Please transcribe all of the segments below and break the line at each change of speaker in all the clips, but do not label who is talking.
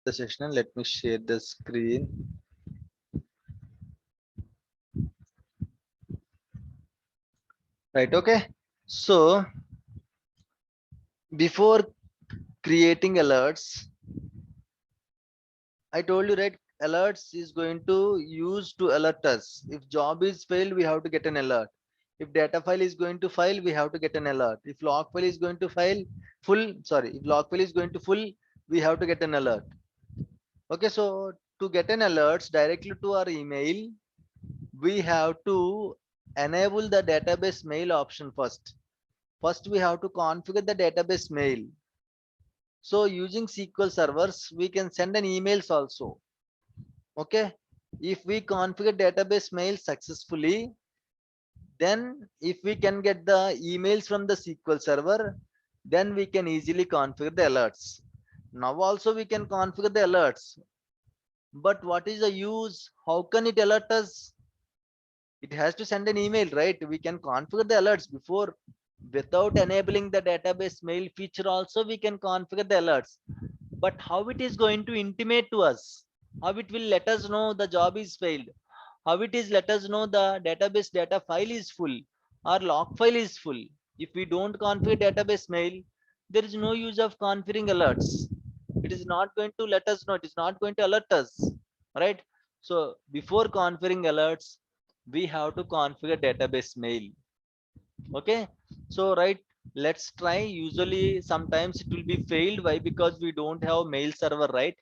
the session. Let me share the screen. Right. Okay. So before creating alerts, I told you, right? Alerts is going to use to alert us. If job is failed, we have to get an alert. If data file is going to file, we have to get an alert. If log file is going to file full, sorry, if log file is going to full, we have to get an alert. Okay, so to get an alerts directly to our email, we have to enable the database mail option first. First, we have to configure the database mail. So using SQL servers, we can send an emails also. Okay, if we configure database mail successfully, then if we can get the emails from the SQL server, then we can easily configure the alerts. Now also we can configure the alerts, but what is the use? How can it alert us? It has to send an email, right? We can configure the alerts before, without enabling the database mail feature also we can configure the alerts. But how it is going to intimate to us? How it will let us know the job is failed? How it is let us know the database data file is full or log file is full? If we don't configure database mail, there is no use of configuring alerts. It is not going to let us know, it is not going to alert us, right? So before configuring alerts, we have to configure database mail. Okay, so right, let's try. Usually sometimes it will be failed. Why? Because we don't have mail server, right?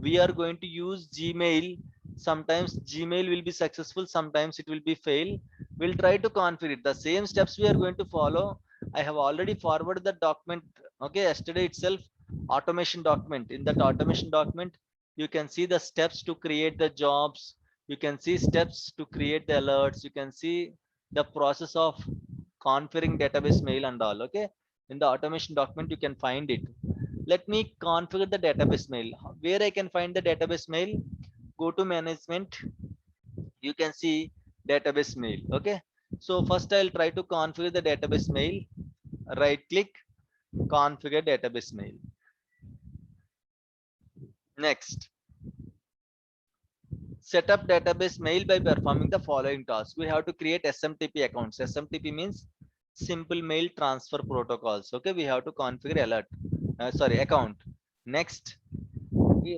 We are going to use Gmail. Sometimes Gmail will be successful, sometimes it will be fail. We'll try to configure it. The same steps we are going to follow. I have already forwarded the document, okay, yesterday itself. Automation document. In that automation document, you can see the steps to create the jobs. You can see steps to create the alerts. You can see the process of configuring database mail and all. Okay, in the automation document you can find it. Let me configure the database mail. Where I can find the database mail? Go to management. You can see database mail. Okay, so first I'll try to configure the database mail. Right click, configure database mail. Next, set up database mail by performing the following tasks. We have to create SMTP accounts. SMTP means simple mail transfer protocols. Okay, we have to configure alert, sorry, account. Next,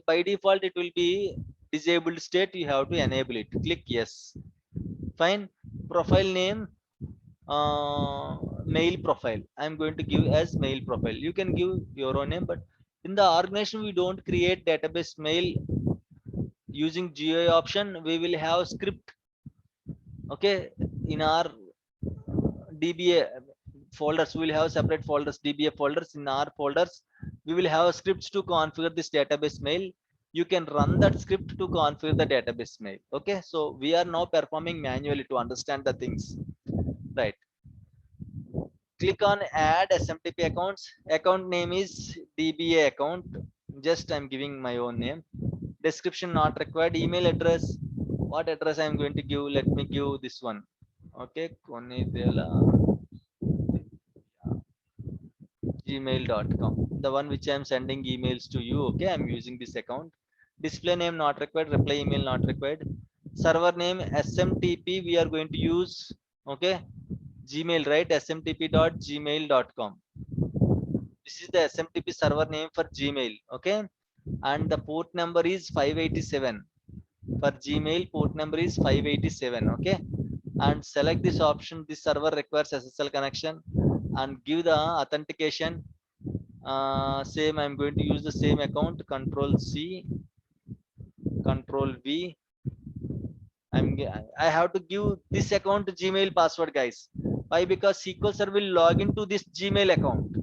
by default it will be disabled state. You have to enable it. Click yes. Fine. Profile name, mail profile. I'm going to give as mail profile. You can give your own name, but in the organization we don't create database mail using GUI option. We will have script. Okay, in our DBA folders, we will have separate folders, DBA folders. In our folders we will have scripts to configure this database mail. You can run that script to configure the database mail. Okay, so we are now performing manually to understand the things, right? Click on add SMTP accounts. Account name is DBA account. Just I'm giving my own name. Description not required. Email address, what address I'm going to give? Let me give this one. Okay, Konidela gmail.com, the one which I'm sending emails to you. Okay, I'm using this account. Display name not required. Reply email not required. Server name SMTP we are going to use. Okay, Gmail, right? smtp.gmail.com. This is the SMTP server name for Gmail. Okay, and the port number is 587. For Gmail, port number is 587. Okay, and select this option. This server requires SSL connection, and give the authentication. Same, I'm going to use the same account. Control C, Control V. I have to give this account Gmail password, guys. Why? Because SQL server will log into this Gmail account.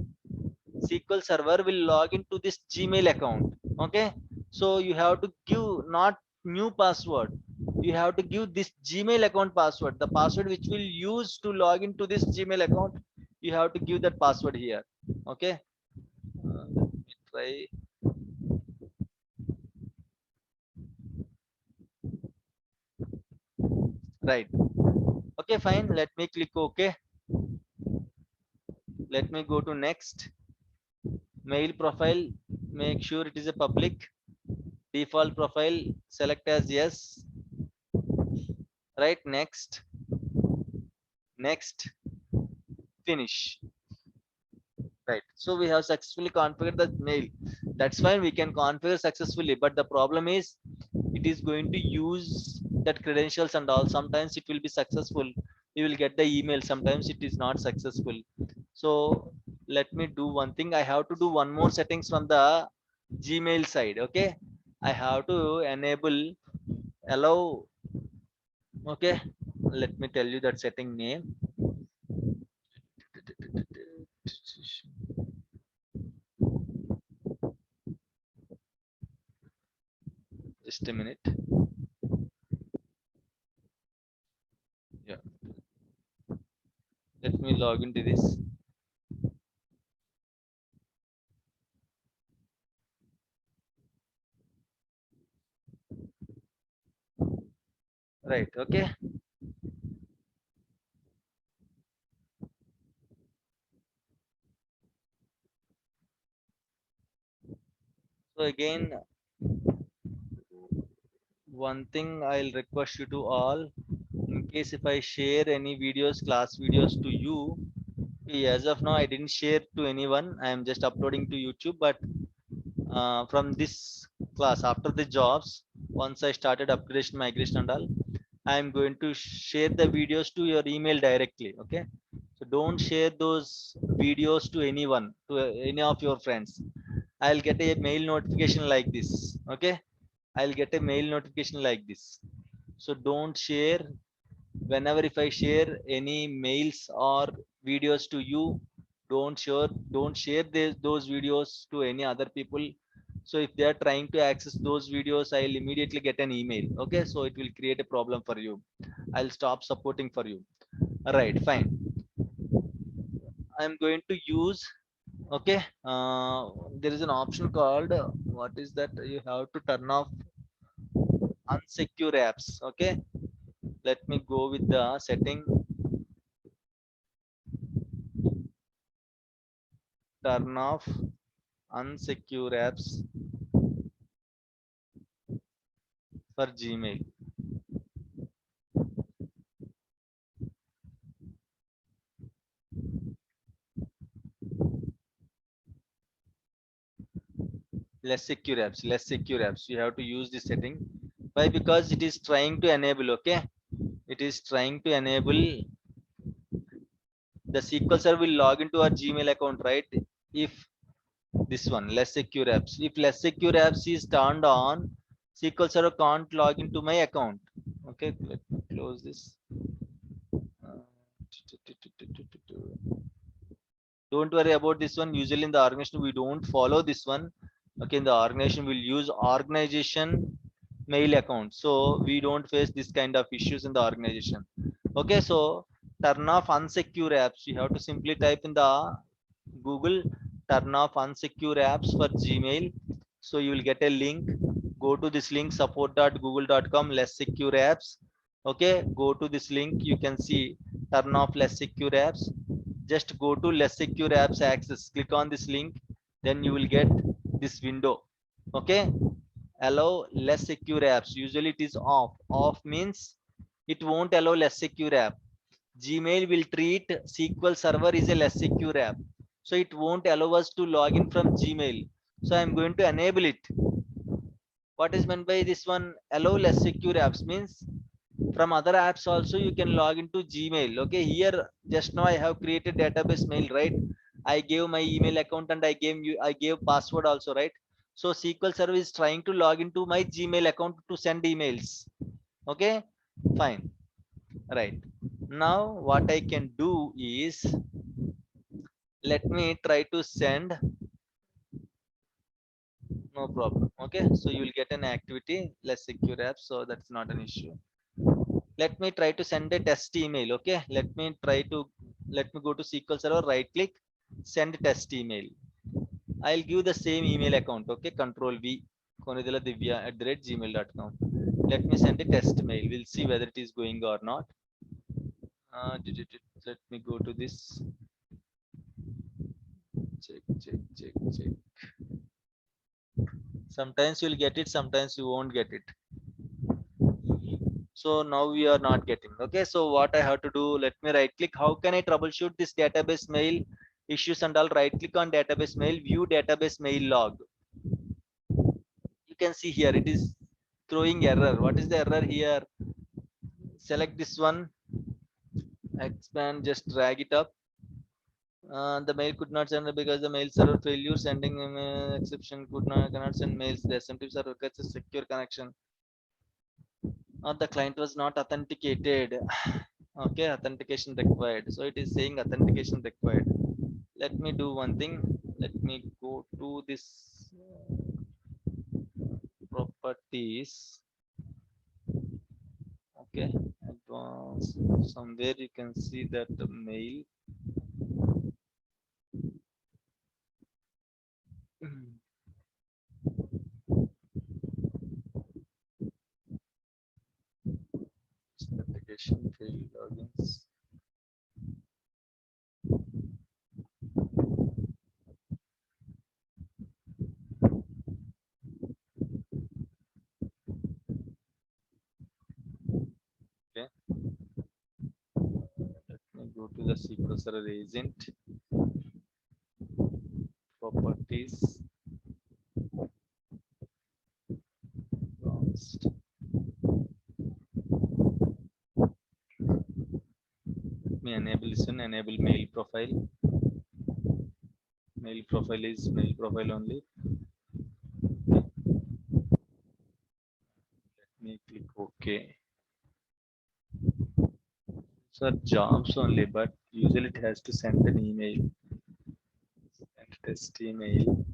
SQL server will log into this Gmail account. Okay, so you have to give not new password. You have to give this Gmail account password. The password which will use to log into this Gmail account. You have to give that password here. Okay. Let me try. Right. Okay, fine. Let me click OK. Let me go to next. Mail profile. Make sure it is a public. default profile select as yes, right? Next, next, finish. Right, so we have successfully configured the mail. That's fine, we can configure successfully, but the problem is it is going to use that credentials and all. Sometimes it will be successful, you will get the email, sometimes it is not successful. So let me do one thing, I have to do one more settings from the Gmail side. Okay, I have to enable allow. Okay, let me tell you that setting name. Just a minute. Yeah, let me log into this. Right, okay. So again, one thing I'll request you to all, in case if I share any videos, class videos to you, as of now I didn't share to anyone. I am just uploading to YouTube. But from this class, after the jobs, once I started upgradation, migration and all, I am going to share the videos to your email directly. Okay, so don't share those videos to anyone, to any of your friends. I'll get a mail notification like this. Okay, I'll get a mail notification like this. So don't share. Whenever if I share any mails or videos to you, don't share those videos to any other people. So if they are trying to access those videos, I'll immediately get an email. Okay, so it will create a problem for you. I'll stop supporting for you. All right, fine. I'm going to use. Okay, there is an option called what is that? You have to turn off unsecure apps. Okay, let me go with the setting, turn off unsecure apps for Gmail. Less secure apps, you have to use this setting. Why? Because it is trying to enable. Okay, it is trying to enable the SQL server will log into our Gmail account, right? If this one, less secure apps, if less secure apps is turned on, SQL server can't log into my account. Okay, let me close this. Uh, don't worry about this one. Usually in the organization we don't follow this one. Okay, in the organization we'll use organization mail account, so we don't face this kind of issues in the organization. Okay, so turn off unsecure apps, you have to simply type in the Google, turn off unsecure apps for Gmail. So you will get a link, go to this link, support.google.com less secure apps. Okay, go to this link, you can see turn off less secure apps. Just go to less secure apps access, click on this link, then you will get this window. Okay, allow less secure apps, usually it is off means it won't allow less secure app. Gmail will treat SQL server is a less secure app, so it won't allow us to log in from Gmail. So I'm going to enable it. What is meant by this one? Allow less secure apps means from other apps also you can log into Gmail. Okay, here just now I have created database mail, right? I gave my email account and I gave password also, right? So SQL server is trying to log into my Gmail account to send emails. Okay, fine. Right, now what I can do is, let me try to send. No problem. Okay, so you will get an activity less secure app, so that's not an issue. Let me try to send a test email. Okay, let me go to SQL server, right click, send test email. I'll give the same email account. Okay, control V, konidala@gmail.com. Let me send a test mail, we'll see whether it is going or not. Let me go to this, check. Sometimes you'll get it, sometimes you won't get it. So now we are not getting. Okay, so what I have to do, let me right click. How can I troubleshoot this database mail issues and all? Right click on database mail, view database mail log. You can see here it is throwing error. What is the error here? Select this one, expand, just drag it up. The mail could not send because the mail server failure, sending exception, cannot send mails. The SMTP server gets a secure connection. The client was not authenticated. Okay, authentication required. So it is saying authentication required. Let me do one thing. Let me go to this properties. Okay, advanced. Somewhere you can see that the mail. Authentication failed logins. Okay, let me go to the SQL Server agent properties. Advanced. Let me enable this one. Enable mail profile. Mail profile is mail profile only. Let me click OK. So jobs only, but usually it has to send an email. Send test email.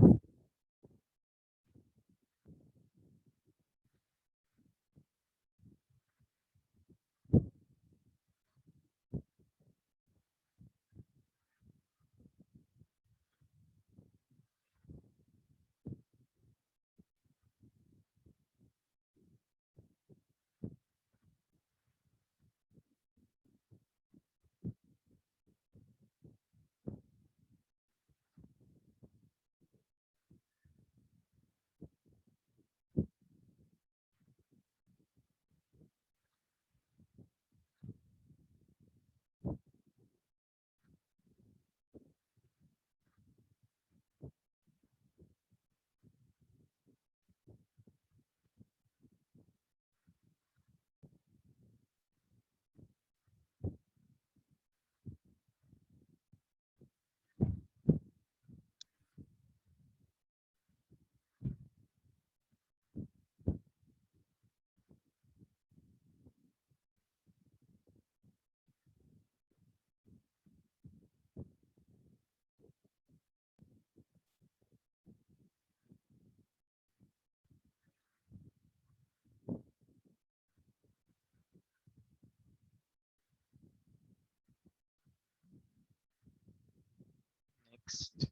Next.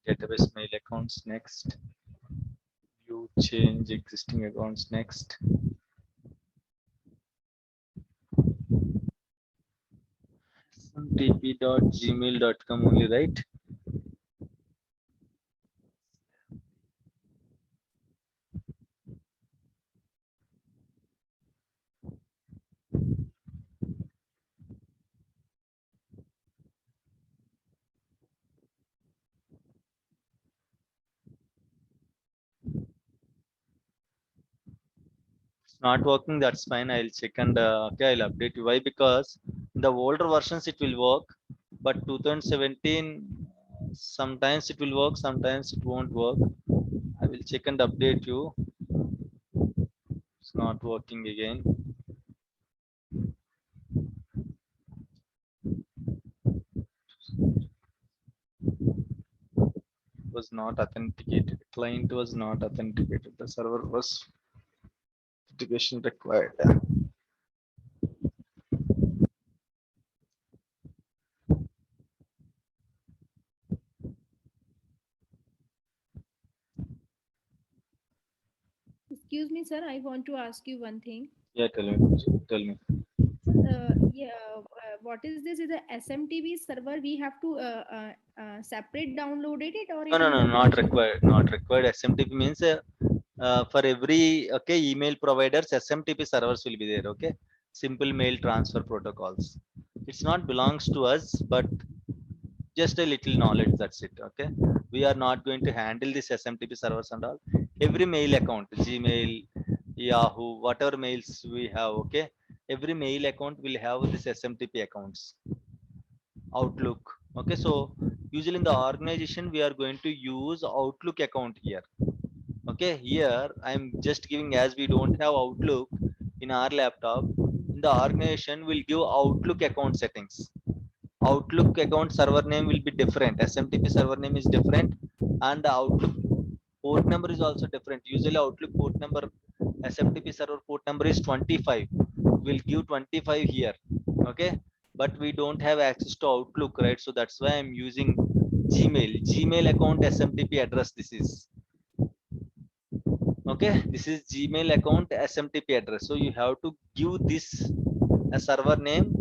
Database mail accounts next. View change existing accounts next. smtp.gmail.com only, right? It's not working, that's fine. I'll check and okay, I'll update you. Why? Because the older versions it will work, but 2017 sometimes it will work, sometimes it won't work. I will check and update you. It's not working again. Was not authenticated. Client was not authenticated. The server was authentication required.
Excuse me, sir. I want to ask you one thing.
Yeah, tell me. Tell me.
Yeah, what is this? Is a SMTP server? We have to separate downloaded it, or
No,
it
no,
is
no,
a
not
virtual?
required. Not required. SMTP means for every okay email providers, SMTP servers will be there. Okay, simple mail transfer protocols. It's not belongs to us, but just a little knowledge. That's it. Okay, we are not going to handle this SMTP servers and all. Every mail account, Gmail, Yahoo, whatever mails we have. Okay, every mail account will have this SMTP accounts. Outlook. Okay, so usually in the organization we are going to use Outlook account here. Okay, here I'm just giving, as we don't have Outlook in our laptop, in the organization will give Outlook account settings. Outlook account server name will be different, SMTP server name is different, and the Outlook port number is also different. Usually Outlook port number, SMTP server port number is 25. We'll give 25 here. Okay, but we don't have access to Outlook, right? So that's why I'm using Gmail account SMTP address. This is okay. This is Gmail account SMTP address. So you have to give this a server name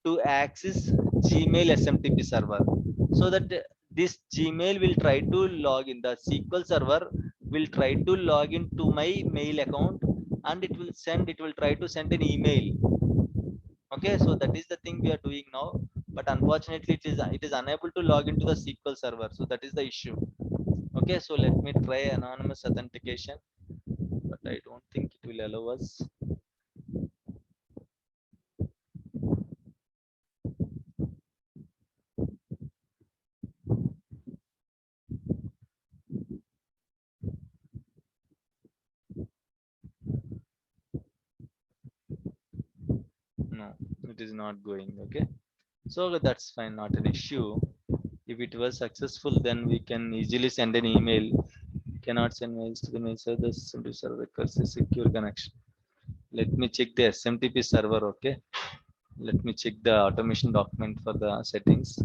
to access Gmail SMTP server, so that this Gmail will try to log in. The SQL server will try to log into my mail account, and it will try to send an email. Okay, so that is the thing we are doing now, but unfortunately it is unable to log into the SQL server, so that is the issue. Okay, so let me try anonymous authentication, but I don't think it will allow us. No, it is not going. Okay, so that's fine, not an issue. If it was successful, then we can easily send an email. Cannot send mails to the mail server. The SMTP server requires a secure connection. Let me check the SMTP server. Okay, let me check the automation document for the settings.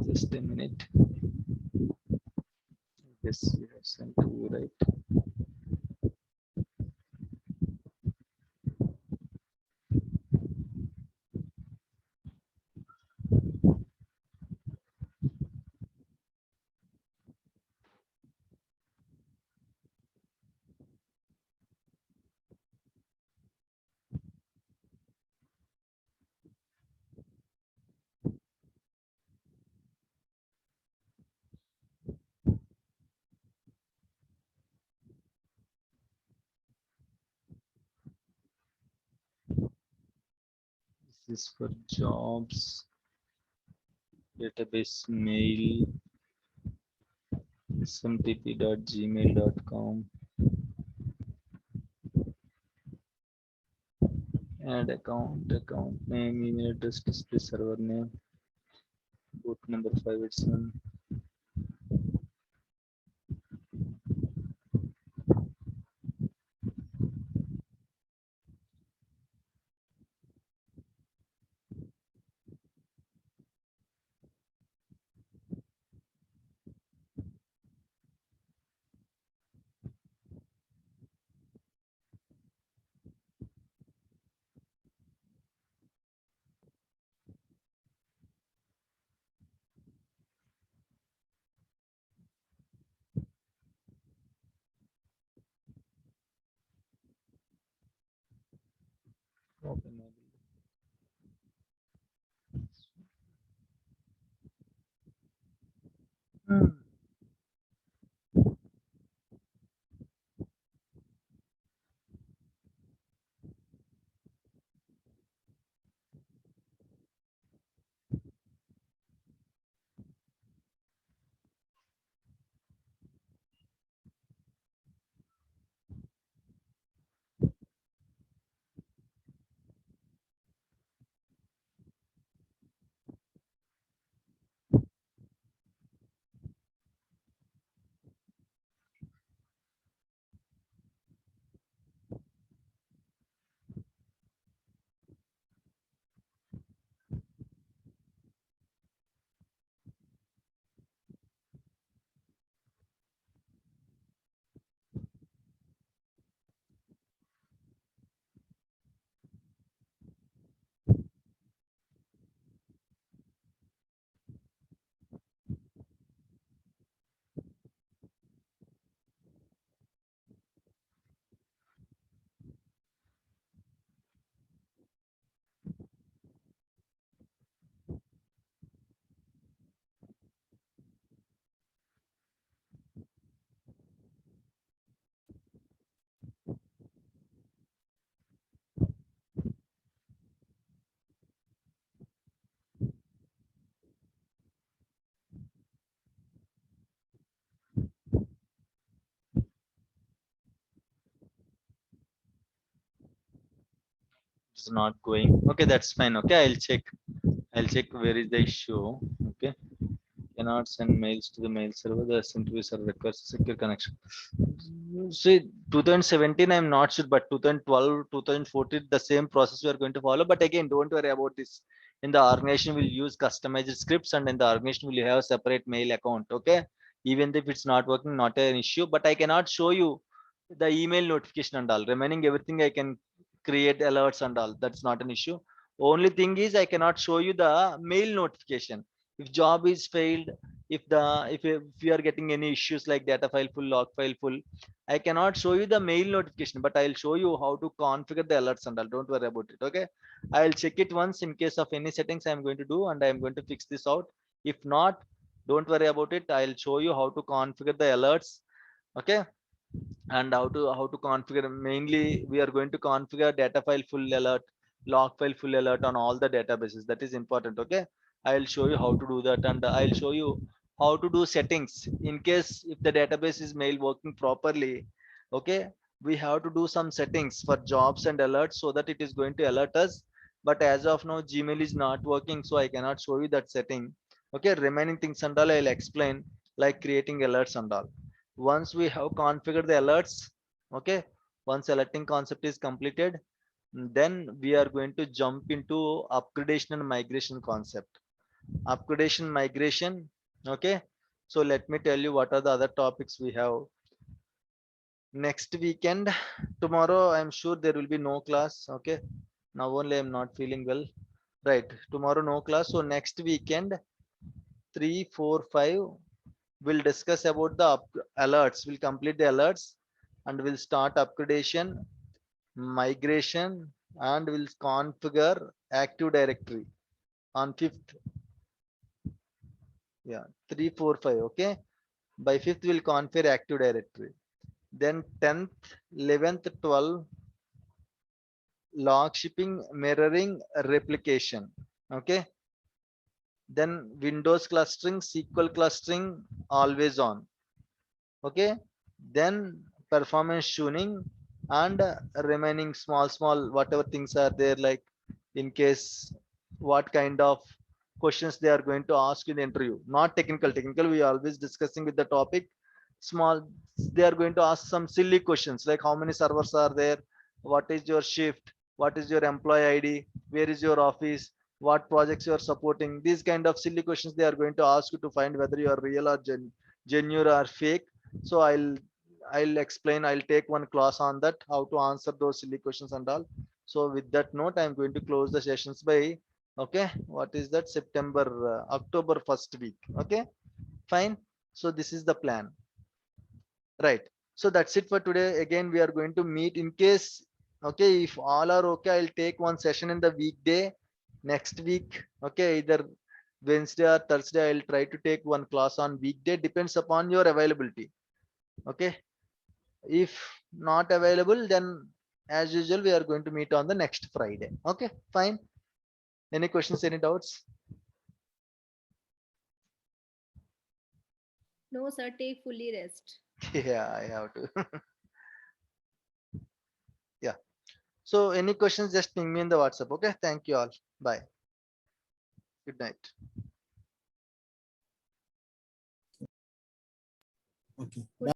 Just a minute. Yes, we have sent to you, right? This is for jobs, database mail, smtp.gmail.com. Add account name, email address, display server name, port number 587. Open. Hmm. it's not going. Okay, that's fine. Okay, I'll check where is the issue. Okay, cannot send mails to the mail server. The SMTP server requires secure connection. See, 2017, I'm not sure, but 2012, 2014, the same process we are going to follow. But again, don't worry about this. In the organization, we'll use customized scripts, and in the organization, we'll have a separate mail account. Okay, even if it's not working, not an issue. But I cannot show you the email notification and all. Remaining everything, I can create alerts and all. That's not an issue. Only thing is, I cannot show you the mail notification. If job is failed, if you are getting any issues like data file full, log file full, I cannot show you the mail notification, but I'll show you how to configure the alerts and all. Don't worry about it. Okay, I'll check it once in case of any settings I'm going to do, and I'm going to fix this out. If not, don't worry about it. I'll show you how to configure the alerts. Okay, and how to configure. Mainly we are going to configure data file full alert, log file full alert on all the databases. That is important. Okay, I'll show you how to do that, and I'll show you how to do settings in case if the database is mail working properly. Okay, we have to do some settings for jobs and alerts so that it is going to alert us. But as of now, Gmail is not working, so I cannot show you that setting. Okay, remaining things and all I'll explain, like creating alerts and all. Once we have configured the alerts, okay, once alerting concept is completed, then we are going to jump into upgradation and migration concept. Upgradation, migration. Okay, so let me tell you what are the other topics we have next weekend. Tomorrow I'm sure there will be no class. Okay, now only I'm not feeling well. Right, tomorrow no class. So next weekend, 3 4 5, we'll discuss about the alerts. We'll complete the alerts, and we'll start upgradation, migration, and we'll configure active directory on 5th. Yeah, 3 4 5. Okay, by 5th we'll configure active directory. Then 10th, 11th, 12th, log shipping, mirroring, replication. Okay, then Windows clustering, SQL clustering, always on. Okay, then performance tuning, and remaining small whatever things are there, like in case what kind of questions they are going to ask in the interview. Not technical, we are always discussing with the topic. Small, they are going to ask some silly questions like how many servers are there, what is your shift, what is your employee ID, where is your office, what projects you are supporting. These kind of silly questions they are going to ask you to find whether you are real or genuine or fake. So I'll explain, I'll take one class on that, how to answer those silly questions and all. So with that note, I'm going to close the sessions by, okay, what is that, October 1st week. Okay, fine. So this is the plan, right? So that's it for today. Again, we are going to meet in case, okay, if all are okay, I'll take one session in the weekday next week. Okay, either Wednesday or Thursday, I'll try to take one class on weekday, depends upon your availability. Okay, if not available, then as usual we are going to meet on the next Friday. Okay, fine. Any questions, any doubts?
No, sir, take fully rest.
Yeah, I have to. Yeah, so any questions, just ping me in the WhatsApp. Okay, thank you all. Bye, good night.
Okay.
Good